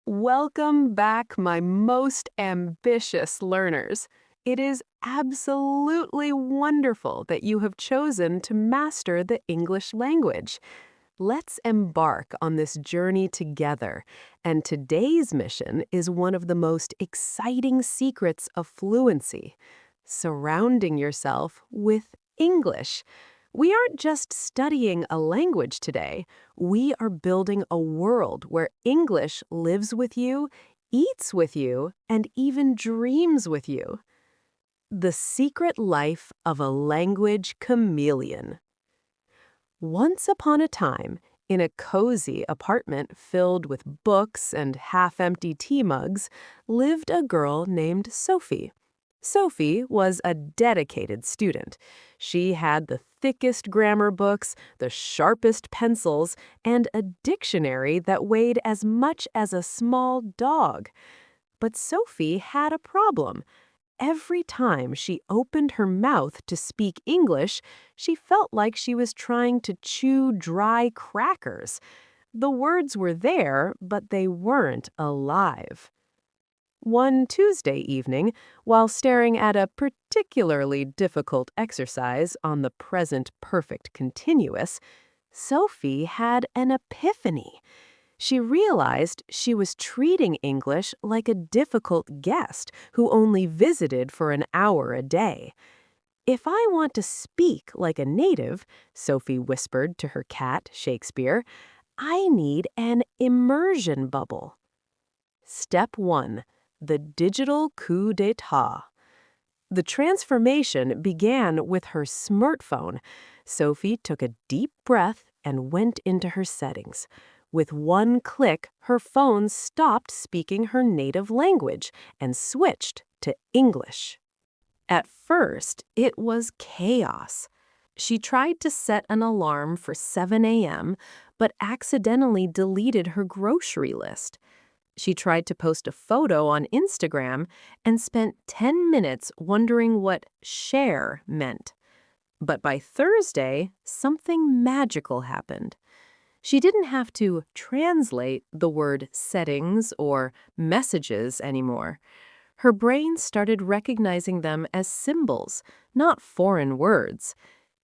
Welcome back, my most ambitious learners. It is absolutely wonderful that you have chosen to master the English language. Let's embark on this journey together, and today's mission is one of the most exciting secrets of fluency: surrounding yourself with English. We aren't just studying a language today, we are building a world where English lives with you, eats with you, and even dreams with you. The secret life of a language chameleon. Once upon a time, in a cozy apartment filled with books and half-empty tea mugs, lived a girl named Sophie. Sophie was a dedicated student. She had the thickest grammar books, the sharpest pencils, and a dictionary that weighed as much as a small dog. But Sophie had a problem. Every time she opened her mouth to speak English, she felt like she was trying to chew dry crackers. The words were there, but they weren't alive. One Tuesday evening, while staring at a particularly difficult exercise on the present perfect continuous, Sophie had an epiphany. She realized she was treating English like a difficult guest who only visited for an hour a day. "If I want to speak like a native," Sophie whispered to her cat, Shakespeare, "I need an immersion bubble." Step 1. The digital coup d'etat. The transformation began with her smartphone. Sophie took a deep breath and went into her settings. With one click, her phone stopped speaking her native language and switched to English. At first, it was chaos. She tried to set an alarm for 7 a.m., but accidentally deleted her grocery list. She tried to post a photo on Instagram and spent 10 minutes wondering what share meant. But by Thursday, something magical happened. She didn't have to translate the word settings or messages anymore. Her brain started recognizing them as symbols, not foreign words.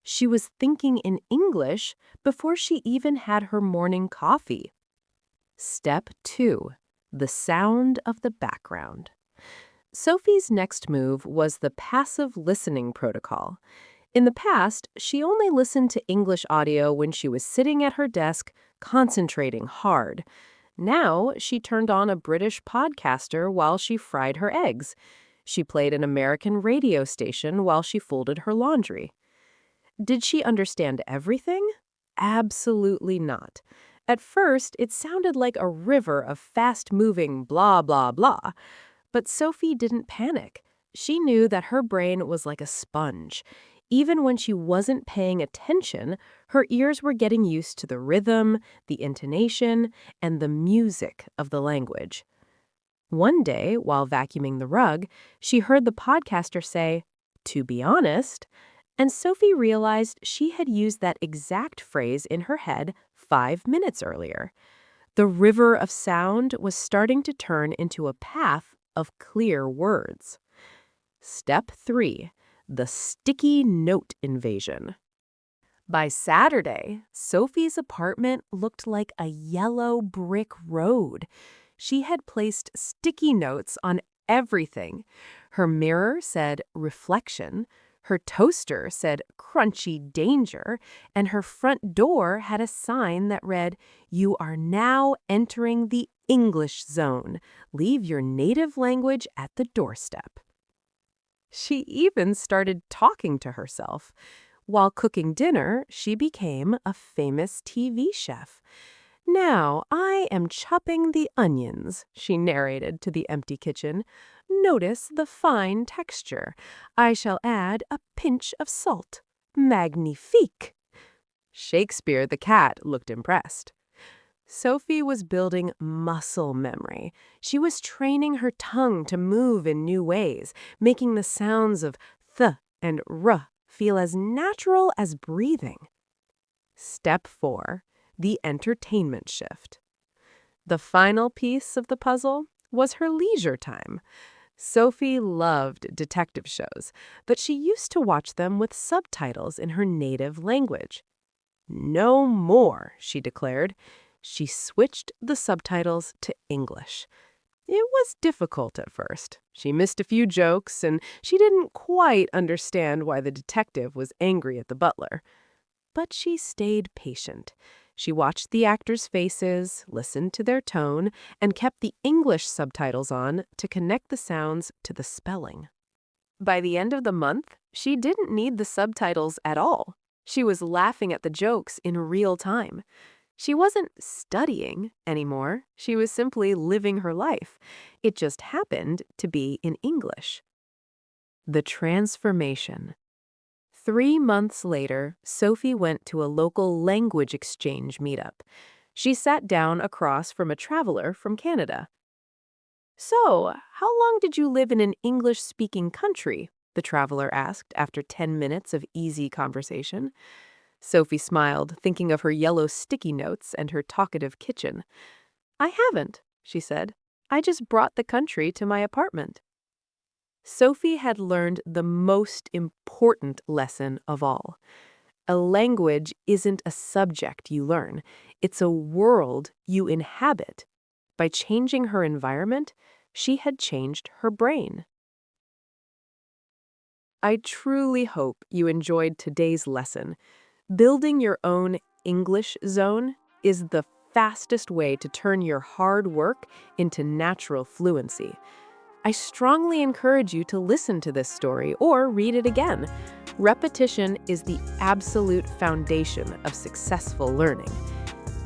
She was thinking in English before she even had her morning coffee. Step 2. The sound of the background. Sophie's next move was the passive listening protocol. In the past, she only listened to English audio when she was sitting at her desk, concentrating hard. Now, she turned on a British podcaster while she fried her eggs. She played an American radio station while she folded her laundry. Did she understand everything? Absolutely not. At first, it sounded like a river of fast-moving blah, blah, blah. But Sophie didn't panic. She knew that her brain was like a sponge. Even when she wasn't paying attention, her ears were getting used to the rhythm, the intonation, and the music of the language. One day, while vacuuming the rug, she heard the podcaster say, "To be honest," and Sophie realized she had used that exact phrase in her head 5 minutes earlier. The river of sound was starting to turn into a path of clear words. Step 3. The sticky note invasion. By Saturday, Sophie's apartment looked like a yellow brick road. She had placed sticky notes on everything. Her mirror said reflection, her toaster said crunchy danger, and her front door had a sign that read, "You are now entering the English zone. Leave your native language at the doorstep." She even started talking to herself. While cooking dinner, she became a famous TV chef. "Now I am chopping the onions," she narrated to the empty kitchen. "Notice the fine texture. I shall add a pinch of salt. Magnifique!" Shakespeare the cat looked impressed. Sophie was building muscle memory. She was training her tongue to move in new ways, making the sounds of th and r feel as natural as breathing. Step 4. The entertainment shift. The final piece of the puzzle was her leisure time. Sophie loved detective shows, but she used to watch them with subtitles in her native language. No more, she declared. She switched the subtitles to English. It was difficult at first. She missed a few jokes, and she didn't quite understand why the detective was angry at the butler. But she stayed patient. She watched the actors' faces, listened to their tone, and kept the English subtitles on to connect the sounds to the spelling. By the end of the month, she didn't need the subtitles at all. She was laughing at the jokes in real time. She wasn't studying anymore. She was simply living her life. It just happened to be in English. The transformation. 3 months later, Sophie went to a local language exchange meetup. She sat down across from a traveler from Canada. "So, how long did you live in an English-speaking country?" the traveler asked after 10 minutes of easy conversation. Sophie smiled, thinking of her yellow sticky notes and her talkative kitchen. "I haven't," she said. "I just brought the country to my apartment." Sophie had learned the most important lesson of all. A language isn't a subject you learn. It's a world you inhabit. By changing her environment, she had changed her brain. I truly hope you enjoyed today's lesson. Building your own English zone is the fastest way to turn your hard work into natural fluency. I strongly encourage you to listen to this story or read it again. Repetition is the absolute foundation of successful learning.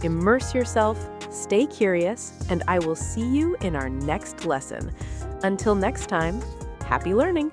Immerse yourself, stay curious, and I will see you in our next lesson. Until next time, happy learning!